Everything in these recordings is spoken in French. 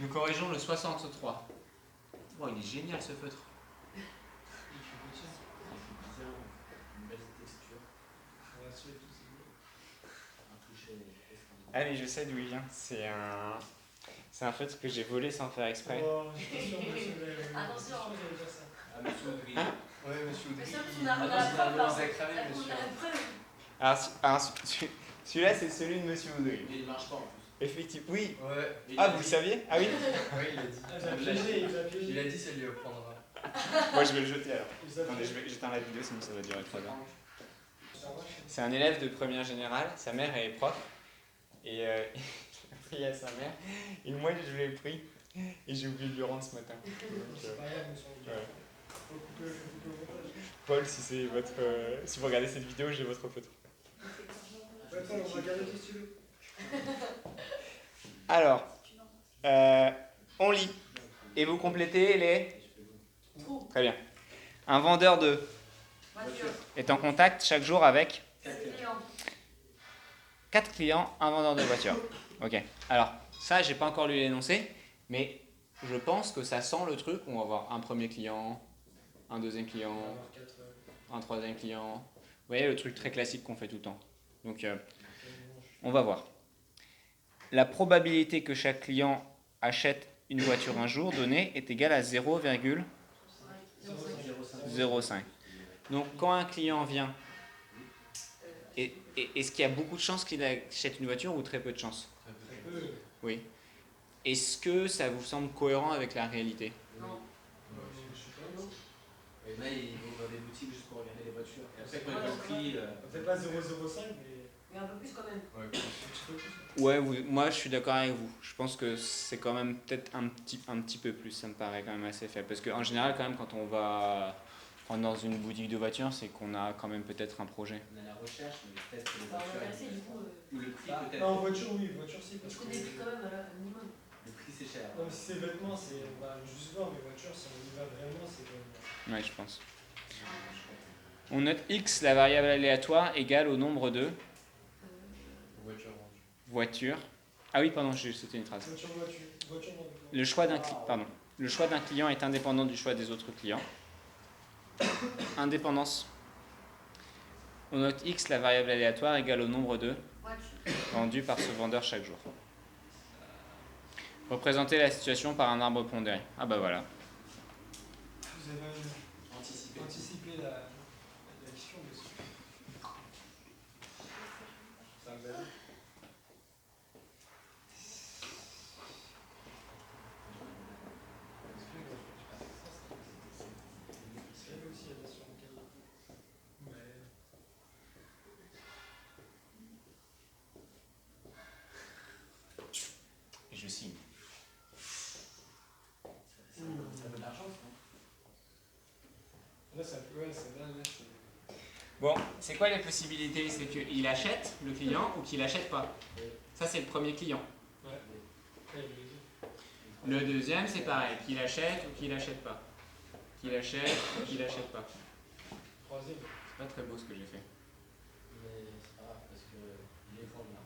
Nous corrigeons le 63. Oh, il est génial ce feutre. Ah mais je sais d'où il vient. C'est un feutre que j'ai volé sans faire exprès. Oh, je suis sûr, monsieur. Attention. Ah, monsieur Audry. Ouais, monsieur Audry. Mais ça, on a la preuve, là. On a la preuve. Alors celui-là c'est celui de monsieur Audry. Mais il marche pas en plus. Effectivement, oui. Ouais. Ah, vous le saviez? Ah oui. Ouais, il a dit. Ah, il a piégé. Il a dit, ça lui apprendra. Moi je vais le jeter alors. Attendez, j'éteins la vidéo sinon ça va durer 3 heures. C'est un élève de première générale, sa mère elle est prof. Et il a pris à sa mère. Et moi je l'ai pris. Et j'ai oublié de le rendre ce matin. Donc, C'est pas grave, monsieur Audry. ouais. Faut couper au montage. Paul, si c'est votre, si vous regardez cette vidéo, j'ai votre photo. Ouais, Paul, on va garder tes stylos. Alors, on lit. Et vous complétez les... Trou. Très bien. Un vendeur de Voiture. est en contact chaque jour avec clients. 4 clients, un vendeur de voiture. Ok. Alors, ça, j'ai pas encore lu l'énoncé, mais je pense que ça sent le truc. On va avoir un premier client, un deuxième client, un troisième client. Vous voyez le truc très classique qu'on fait tout le temps. Donc, on va voir. La probabilité que chaque client achète une voiture un jour donné est égale à 0,05. Donc, quand un client vient, est-ce qu'il y a beaucoup de chances qu'il achète une voiture ou très peu de chances? Très peu. Oui. Est-ce que ça vous semble cohérent avec la réalité? Non. Je sais pas, non. Et là, ils vont dans des boutiques juste pour regarder les voitures. Et après, quand ils voient le prix. Peut-être pas 0,05, mais. Mais un peu plus quand même. Ouais, un petit peu plus. Ouais, moi je suis d'accord avec vous. Je pense que c'est quand même peut-être un petit peu plus, ça me paraît quand même assez faible. Parce qu'en général, quand même, quand on va dans une boutique de voitures, c'est qu'on a quand même peut-être un projet. On a la recherche, mais le test pour les Ça va voitures. m'intéresser du coup. Ou le prix Non, peut-être. en voiture, oui, voiture, si. Parce Tu que. connais les prix quand même à minimum. Le prix c'est cher. Non, mais si c'est vêtements, c'est. Bah, juste voir, mais voiture, si on y va vraiment, c'est quand même. Ouais, je pense. On note x, la variable aléatoire, égale au nombre de Voiture, voitures. Ah oui, pardon, j'ai sauté une phrase. voiture, voiture. Voiture, Le choix d'un client est indépendant du choix des autres clients. Indépendance. On note x, la variable aléatoire, égale au nombre de Voiture. vendus par ce vendeur chaque jour. Représenter la situation par un arbre pondéré. Ah bah voilà. Vous avez Anticipé. anticipé la question dessus. Ça vous a dit. Et je signe. Ça vaut de l'argent, ça. Là, ça peut. Ouais, c'est là, c'est. Bon, c'est quoi les possibilités? C'est qu'il achète le client ou qu'il achète pas. Ça, c'est le premier client. Ouais, il le dit. Le deuxième, c'est pareil. Qu'il achète ou qu'il achète pas. Qu'il achète ou qu'il achète pas. Troisième. C'est pas très beau ce que j'ai fait. Mais c'est pas grave parce que il est fort là.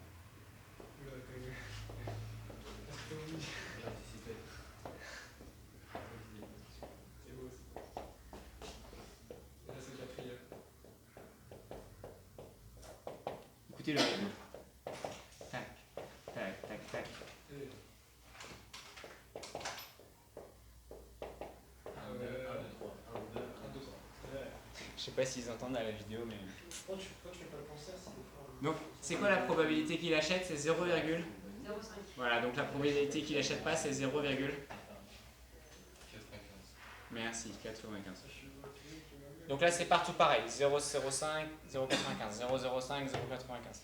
J'ai anticipé. C'est beau aussi. Là, c'est le quatrième. Écoutez le rythme. Tac, tac, tac, tac. Un, deux, trois. Un, deux, trois. Je sais pas s'ils entendent à la vidéo, mais... Pourquoi tu fais pas le concert si des fois. Donc, c'est quoi la probabilité qu'il achète? C'est 0, 0,5. voilà, donc la probabilité qu'il achète pas, c'est 0, merci, 95. Donc là, c'est partout pareil. 0,05, 0,95, 0,05, 0,95.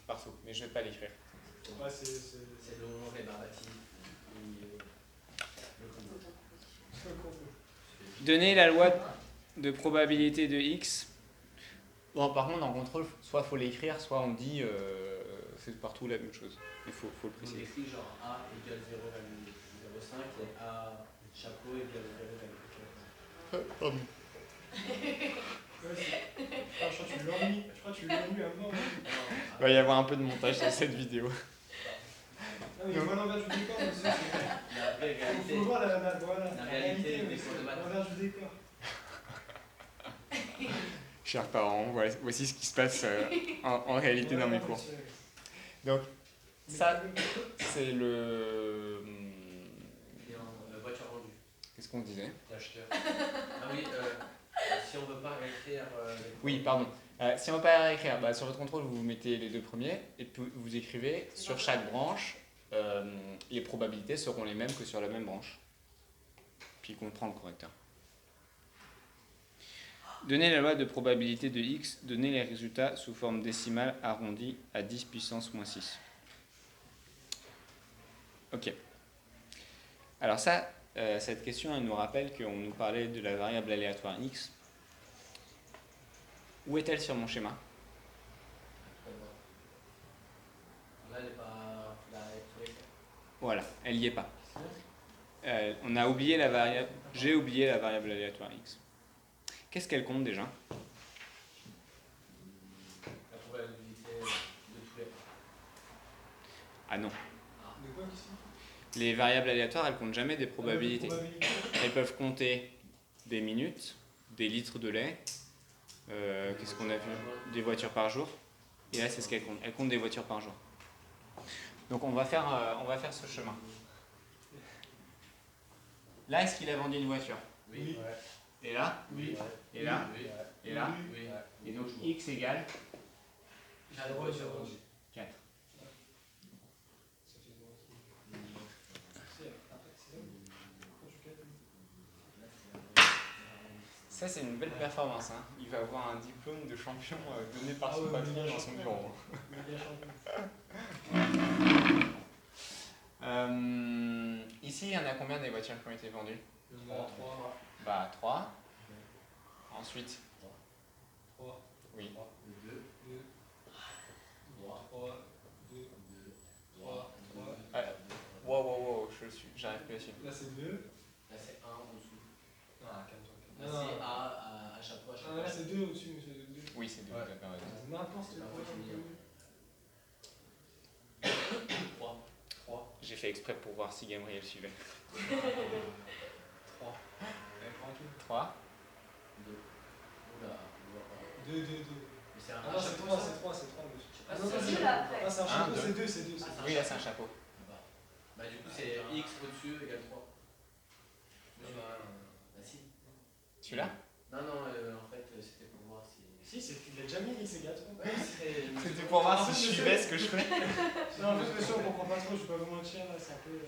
Partout. Mais je vais pas l'écrire. Ouais, c'est. C'est le nom rébarbatif. Donner la loi de probabilité de x. Bon, par contre, en contrôle, soit il faut l'écrire, soit on dit c'est partout la même chose. Il faut le On préciser. écrit genre A égale 0,05 et A chapeau égale 0,05. Pardon. Ouais, je crois que tu l'ennuies. Je crois que tu l'ennuies à mort. Il va y avoir un peu de montage sur cette vidéo. Ah, mais voilà l'envers du décor, monsieur. La vraie réalité réalité. faut voir voilà, La réalité des mais cours de c'est maths. l'envers du décor. Chers parents, voici ce qui se passe en réalité dans mes cours. Donc, ça, c'est le. Et en voiture vendue. Qu'est-ce qu'on disait? L'acheteur. Ah oui, si on veut pas réécrire. Oui, pardon. Si on ne veut pas réécrire, sur votre contrôle, vous mettez les deux premiers et puis vous écrivez sur chaque branche, les probabilités seront les mêmes que sur la même branche. Puis qu'on prend le correcteur. Donnez la loi de probabilité de x, donnez les résultats sous forme décimale arrondie à 10 puissance moins 6. Ok. Alors ça, cette question, elle nous rappelle qu'on nous parlait de la variable aléatoire x. Où est-elle sur mon schéma? Là, elle n'est pas. Là, elle est. Voilà, elle n'y est pas. On a oublié la variable. J'ai oublié la variable aléatoire x. Qu'est-ce qu'elle compte déjà? La probabilité de tous les. Ah non. De quoi ici? Les variables aléatoires, elles comptent jamais des probabilités. Probabilité. Elles peuvent compter des minutes, des litres de lait, qu'est-ce qu'on a vu? Des voitures par jour. Et là, c'est ce qu'elles comptent. Elles comptent des voitures par jour. Donc on va faire ce chemin. Là, est-ce qu'il a vendu une voiture? Oui. Et là? Oui. Et là? Oui. Et là? Oui. Et donc x égale 4 voitures vendues. 4. Ça fait quoi? C'est après, c'est là. Quand tu calcules. Ça, c'est une belle performance. Hein. Il va avoir un diplôme de champion donné par son ouais, patron méga dans son champion. bureau. Méga champion. Ici, il y en a combien des voitures qui ont été vendues? 3. 3. Ensuite, 3. oui. 2. 2. 3. 3. 2. 3. 3. Wow, j'arrive plus à suivre. Là, c'est 2. Là, c'est 1 en dessous. Ah, calme-toi. Là, c'est à chaque fois. Ah, là, c'est 2 au-dessus, monsieur. 2. Oui, c'est 2, Ouais. vous avez raison. N'importe La quoi. moitié. 3. J'ai fait exprès pour voir si Gabriel suivait. 3. 3. 2. Oula, on voit pas. 2. Mais c'est un Ah non, c'est chapeau, 3, ça. c'est 3, c'est 3, monsieur. Je sais pas Ah si non, c'est un c'est deux, là, après. Ah, c'est un Un, chapeau, deux. c'est 2, c'est 2. Oui, là, c'est un chapeau. Bah, du coup, c'est x au-dessus égale 3. Bah, si. Celui-là? Non, en fait, c'était pour voir si. Si, il a déjà mis x égale 3. C'était pour voir si je suivais ce que je fais. Non, mais monsieur, on comprend pas trop, je vais pas vous mentir, là, c'est un peu.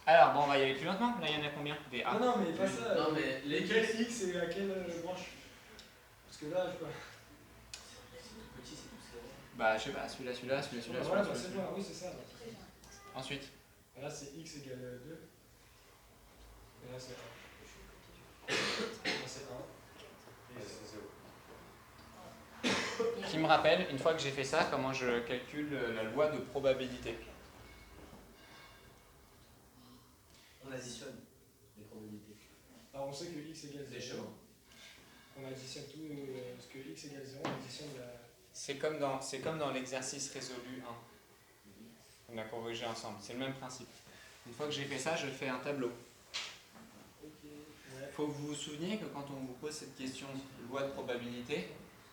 Alors, bon, on va y aller plus lentement. Là, il y en a combien? Des A. Ah non, mais pas ça. Non, mais les Quel x et à quelle branche? Parce que là, je vois. C'est tout petit, c'est tout serré. Bah, je sais pas, celui-là. Voilà, bah c'est bon, oui, c'est ça. Ensuite, Là, c'est x égale 2. Et là, c'est 1. Là, c'est 1. Et c'est 0. qui me rappelle, une fois que j'ai fait ça, comment je calcule la loi de probabilité. On additionne les probabilités. Alors, on sait que x égale 0. Les chemins. On additionne tout, parce que x égale 0, on additionne la. C'est comme dans l'exercice résolu 1 qu'on a corrigé ensemble. C'est le même principe. Une fois que j'ai fait ça, je fais un tableau. Ok. Il faut que vous vous souveniez que quand on vous pose cette question loi de probabilité,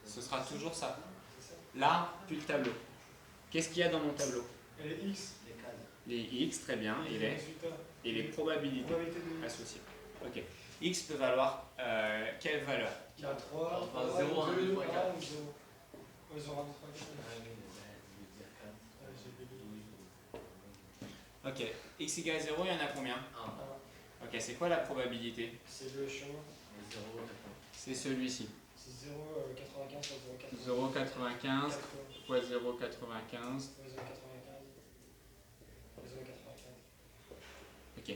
ce sera toujours ça. C'est ça. Là, puis le tableau. Qu'est-ce qu'il y a dans mon tableau? Et les x. Les cases. Les x, très bien, et résultats. les probabilités Probabilité de. associées. Ok. X peut valoir quelle valeur? 4, 3, Enfin, 0, 1, 2, 3, 4. 1 ou 0. Ouais, 0, 1, 2, 3, 4. Ouais, j'ai Ok. payé. X égale 0, il y en a combien? 1. Ok, c'est quoi la probabilité? C'est le chemin. 0, C'est celui-ci. C'est 0,95 sur 0,95. 0,95 fois 0,95. 0,95. 0,95. Ok.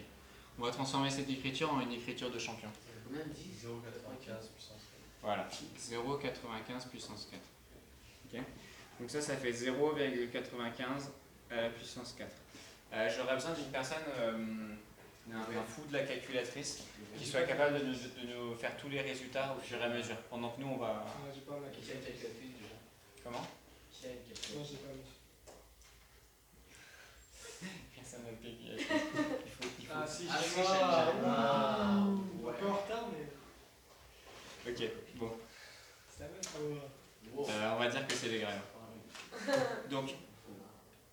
On va transformer cette écriture en une écriture de champion. Combien de 10? 0,95 puissance. Voilà. 0,95 puissance 4. Ok. Donc ça fait 0,95 à la puissance 4. J'aurais besoin d'une personne, un fou de la calculatrice, qui soit capable de nous faire tous les résultats au fur et à mesure. Pendant que nous, on va... Ah, j'ai pas la Qui a une calculatrice déjà? Comment? Qui a une Non, calculatrice? j'ai pas mis. Personne n'a de calculatrice. Il faut si, Ah, je si, sais. j'ai- Un peu en retard, mais Ok, bon. c'est la même chose. Wow. On va dire que c'est les grèves. Donc,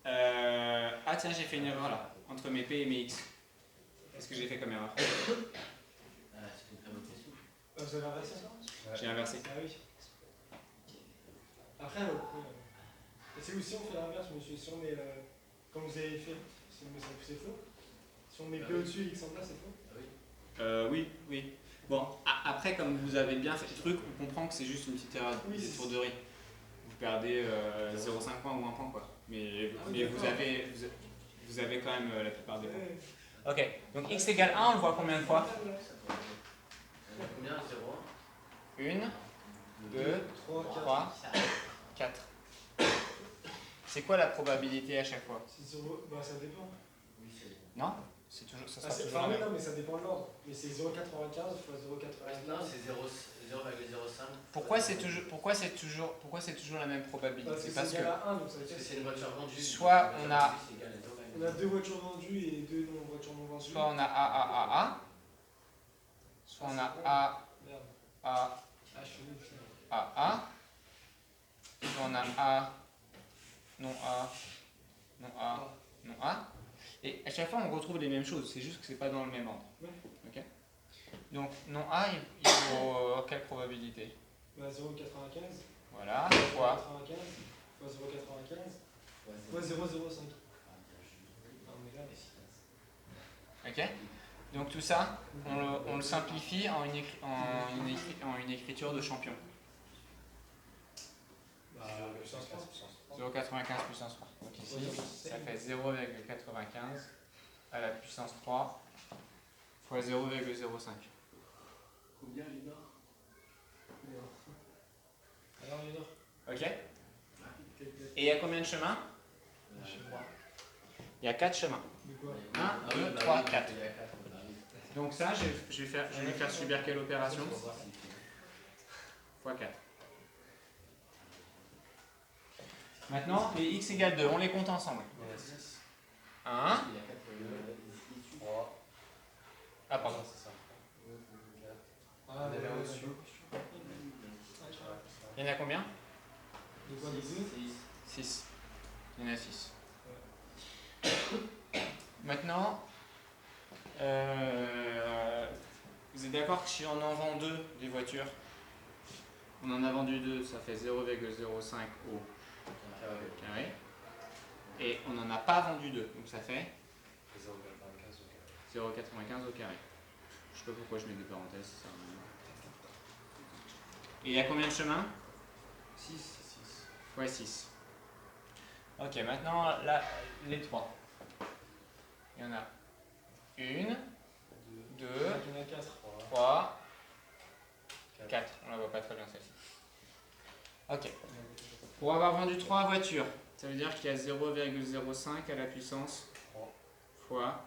ah tiens, j'ai fait une erreur là, entre mes P et mes X. Qu'est-ce que j'ai fait comme erreur? Ah, c'est une très bonne question. Vous avez inversé ça? J'ai inversé. Ah oui. Après, c'est aussi on fait l'inverse, monsieur. Si on met, comme vous avez fait, si on met ça, c'est faux. Si on met P au-dessus et X en bas, c'est faux. Ah oui. Oui, oui. Bon, après, comme vous avez bien fait le truc, on comprend que c'est juste une petite erreur Oui, c'est d'étourderie. Vous perdez 0,5 points ou 1 point, quoi. Mais, Ah oui, mais d'accord. vous avez quand même la plupart des points. Ouais. Ok, donc x égale 1, on le voit combien de fois? Combien? 0? 1, 2, 3, 3, 4. C'est quoi la probabilité à chaque fois? C'est 0, bah ça dépend. Oui, c'est bon. Non? C'est toujours, ça Ah, sera toujours la enfin, oui, même. non, mais ça dépend de l'ordre. Mais c'est 0,95 fois 0,95. Non, c'est 0,05. Pourquoi c'est toujours la même probabilité? Parce que Parce c'est que égal à 1, donc ça veut Parce dire que c'est une voiture vendue. Soit on a- on a 2 voitures vendues et 2 voitures non vendues. soit on a A, soit on a A, Merde. A, Ah, je suis nul, finalement. A, soit on a A, non A, non A, non A. Et à chaque fois, on retrouve les mêmes choses, c'est juste que c'est pas dans le même ordre. Ouais. Ok. Donc, non A, il faut quelle probabilité? Bah 0,95 Voilà, fois. 0,95 fois 0,95 fois 0,05. Ah, mais là, Ok. Donc tout ça, on le simplifie en une écriture de champion. bah, puissance 3. 0,95 puissance 3. Donc ici, ça fait 0,95 à la puissance 3 fois 0,05. Combien, Lénore? Alors, Lénore, Ok. Et il y a combien de chemins? je sais pas. Il y a 4 chemins. De quoi? 1, 2, 3, 4. Donc ça, je vais lui faire subir quelle opération? Fois 4. Maintenant, les x égale 2, on les compte ensemble. 1. Ah, pardon. Ah, On avait ouais, reçu. d'accord. Il y en a combien? De quoi, des deux? 6. Il y en a 6. Maintenant, vous êtes d'accord que si on en vend 2 des voitures, on en a vendu 2, ça fait 0,05 au carré. Et on n'en a pas vendu 2, donc ça fait 0,95 au carré. Je sais pas pourquoi je mets des parenthèses, ça sert à rien. Et il y a combien de chemins? 6. Fois 6. Ok, maintenant là, les 3. Il y en a 1, 2, Il y en a 4. 3, 4. On la voit pas très bien celle-ci. Ok. Pour avoir vendu 3 voitures, ça veut dire qu'il y a 0,05 à la puissance 3 fois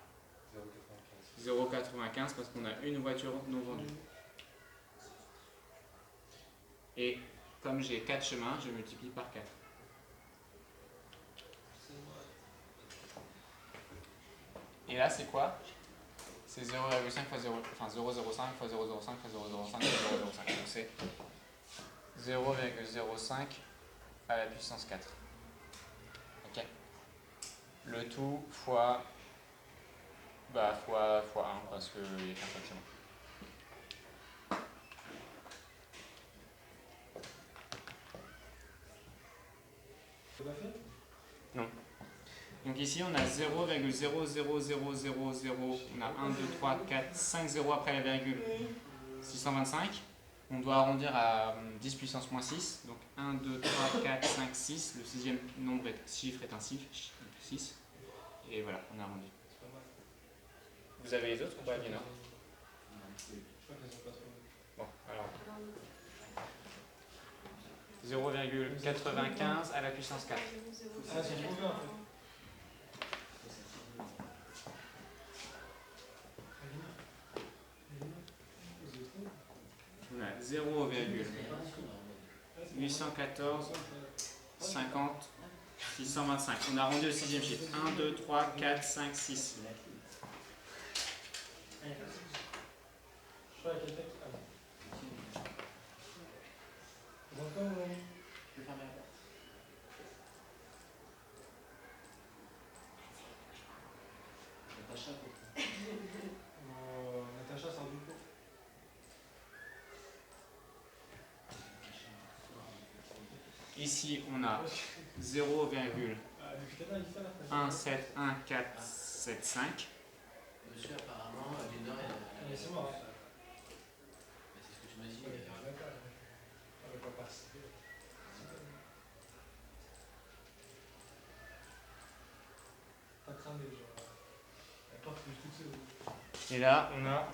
0,95 parce qu'on a une voiture non vendue. Et comme j'ai 4 chemins, je multiplie par 4. Et là, c'est quoi? C'est 0,5 fois 0, enfin 0,05 fois 0,05 fois 0,05 fois 0,05. Donc c'est 0,05 à la puissance 4. Ok. Le tout fois, fois 1 parce qu'il n'y a qu'un seul chemin. C'est pas fait? Donc ici on a 0,00000, on a 1, 2, 3, 4, 5 zéros après la virgule, 625. On doit arrondir à 10 puissance moins 6, donc 1, 2, 3, 4, 5, 6. Le sixième chiffre est un 6. Et voilà, on a arrondi. C'est pas mal. Vous avez les autres ou pas, Léna? Je crois qu'elles ont pas trouvé. Bon, alors 0,95 à la puissance 4. Ah, c'est trouvé en fait. On a 0,814, 50, 625. On a arrondi au sixième chiffre. 1, 2, 3, 4, 5, 6. Je crois qu'il y a quelqu'un qui. Ah bon. Vous entendez comment, Je peux fermer la porte. Natacha, quoi. Natacha, c'est un beaucoup. Ici, on a 0,171475. Ah, depuis tout à l'heure, il fait là. Monsieur, apparemment, Lénore, elle Mais c'est moi. c'est ce que tu m'as dit. On va pas participer. T'as cramé, genre. La porte bouge toute seule. Et là, on a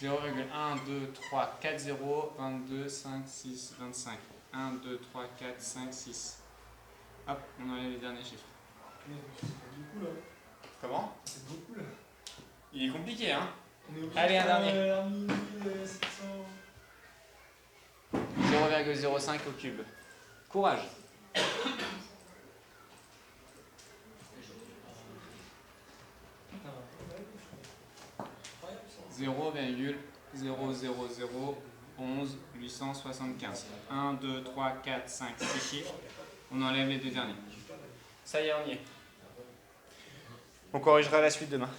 0,1, 2, 3, 4, 0, 22, 5, 6, 25. 1, 2, 3, 4, 5, 6. Hop, on enlève les derniers chiffres. Mais c'est beaucoup là. Comment? C'est beaucoup là. Il est compliqué, hein? On est obligé Allez, un de dernier. faire 1700. 0,05 au cube. Courage. 0,00011 1, 2, 3, 4, 5, 6 chiffres. On enlève les deux derniers. Ça y est, on y est. On corrigera la suite demain.